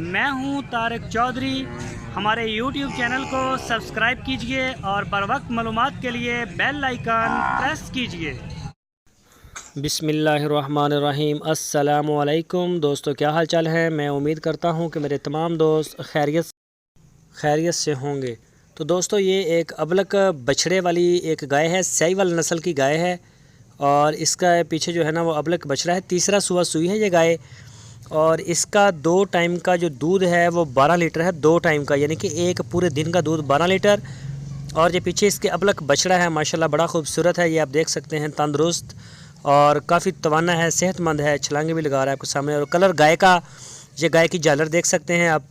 मैं हूं तारिक चौधरी। हमारे YouTube चैनल को सब्सक्राइब कीजिए और बर वक्त मालूमात के लिए बेल आइकन प्रेस कीजिए। बिस्मिल्लाहिर्रहमानिर्रहीम। अस्सलामु अलैकुम दोस्तों, क्या हाल चाल है। मैं उम्मीद करता हूं कि मेरे तमाम दोस्त खैरियत से होंगे। तो दोस्तों, ये एक अबलक बछड़े वाली एक गाय है, साहिवाल नस्ल की गाय है और इसका पीछे जो है ना वो अबलक बछड़ा है। तीसरा सुबह सुई है ये गाय और इसका 2 टाइम का जो दूध है वो 12 लीटर है। 2 टाइम का यानी कि एक पूरे दिन का दूध 12 लीटर। और ये पीछे इसके अबलक बछड़ा है, माशाल्लाह बड़ा खूबसूरत है। ये आप देख सकते हैं, तंदुरुस्त और काफ़ी तवाना है, सेहतमंद है, छलांगे भी लगा रहा है आपके सामने। और कलर गाय का, ये गाय की झालर देख सकते हैं आप,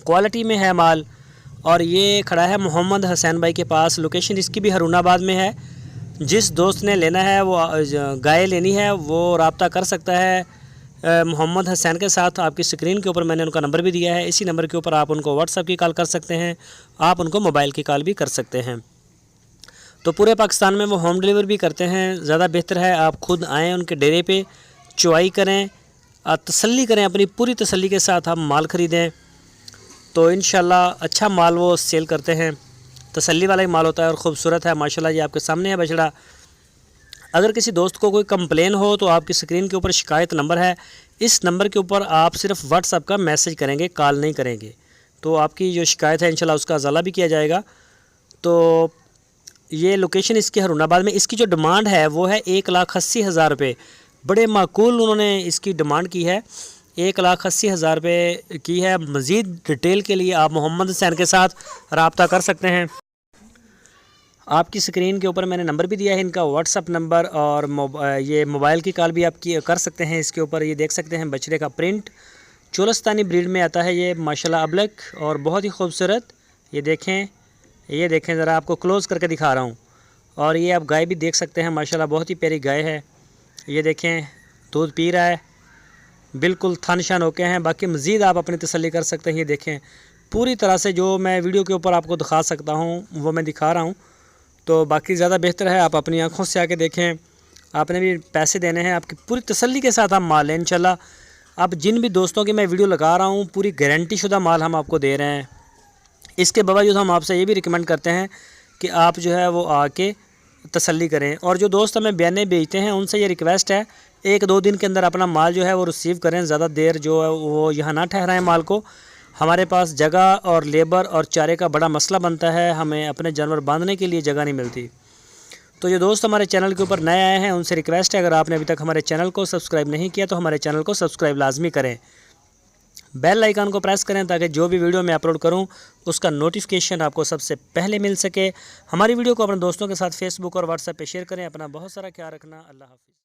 क्वालिटी में है माल। और ये खड़ा है मोहम्मद हसैन भाई के पास। लोकेशन इसकी भी हरुणाबाद में है। जिस दोस्त ने लेना है, वो गाय लेनी है, वो रब्ता कर सकता है मोहम्मद हसैन के साथ। आपकी स्क्रीन के ऊपर मैंने उनका नंबर भी दिया है। इसी नंबर के ऊपर आप उनको व्हाट्सएप की कॉल कर सकते हैं, आप उनको मोबाइल की कॉल भी कर सकते हैं। तो पूरे पाकिस्तान में वो होम डिलीवर भी करते हैं। ज़्यादा बेहतर है आप खुद आएँ उनके डेरे पे, चुवाई करें, तसल्ली करें, अपनी पूरी तसल्ली के साथ आप माल ख़रीदें तो इंशाल्लाह अच्छा माल वो सेल करते हैं। तसल्ली वाला ही माल होता है और ख़ूबसूरत है माशाल्लाह। ये आपके सामने है बछड़ा। अगर किसी दोस्त को कोई कंप्लेन हो तो आपकी स्क्रीन के ऊपर शिकायत नंबर है, इस नंबर के ऊपर आप सिर्फ व्हाट्सएप का मैसेज करेंगे, कॉल नहीं करेंगे। तो आपकी जो शिकायत है इंशाल्लाह उसका अज़ाला भी किया जाएगा। तो ये लोकेशन इसकी हरुणाबाद में। इसकी जो डिमांड है वो है 1,80,000 रुपये। बड़े माकूल उन्होंने इसकी डिमांड की है, 1,80,000 रुपये की है। मज़ीद डिटेल के लिए आप मोहम्मद हुसैन के साथ रब्ता कर सकते हैं। आपकी स्क्रीन के ऊपर मैंने नंबर भी दिया है इनका, व्हाट्सअप नंबर, और ये मोबाइल की कॉल भी आप कर सकते हैं। इसके ऊपर ये देख सकते हैं बछड़े का प्रिंट चोलस्तानी ब्रीड में आता है ये माशाल्लाह अबलक, और बहुत ही खूबसूरत। ये देखें ज़रा, आपको क्लोज़ करके दिखा रहा हूँ। और ये आप गाय भी देख सकते हैं माशाल्लाह, बहुत ही प्यारी गाय है। ये देखें, दूध पी रहा है, बिल्कुल थन शन होके हैं। बाकी मज़ीद आप अपनी तसल्ली कर सकते हैं। ये देखें, पूरी तरह से जो मैं वीडियो के ऊपर आपको दिखा सकता हूँ वो मैं दिखा रहा हूँ। तो बाकी ज़्यादा बेहतर है आप अपनी आँखों से आके देखें। आपने भी पैसे देने हैं, आपकी पूरी तसल्ली के साथ हम माल लें इंशाल्लाह। अब जिन भी दोस्तों की मैं वीडियो लगा रहा हूँ, पूरी गारंटी शुदा माल हम आपको दे रहे हैं। इसके बावजूद हम आपसे ये भी रिकमेंड करते हैं कि आप जो है वो आके तसल्ली करें। और जो दोस्त हमें बयाने बेचते हैं उनसे ये रिक्वेस्ट है, 1-2 दिन के अंदर अपना माल जो है वो रिसीव करें। ज़्यादा देर जो है वो यहाँ ना ठहराएं माल को। हमारे पास जगह और लेबर और चारे का बड़ा मसला बनता है, हमें अपने जानवर बांधने के लिए जगह नहीं मिलती। तो जो दोस्त हमारे चैनल के ऊपर नए आए हैं उनसे रिक्वेस्ट है, अगर आपने अभी तक हमारे चैनल को सब्सक्राइब नहीं किया तो हमारे चैनल को सब्सक्राइब लाजमी करें, बेल आइकन को प्रेस करें ताकि जो भी वीडियो मैं अपलोड करूं उसका नोटिफिकेशन आपको सबसे पहले मिल सके। हमारी वीडियो को अपने दोस्तों के साथ फेसबुक और व्हाट्सएप पे शेयर करें। अपना बहुत सारा ख्याल रखना। अल्लाह हाफ़िज़।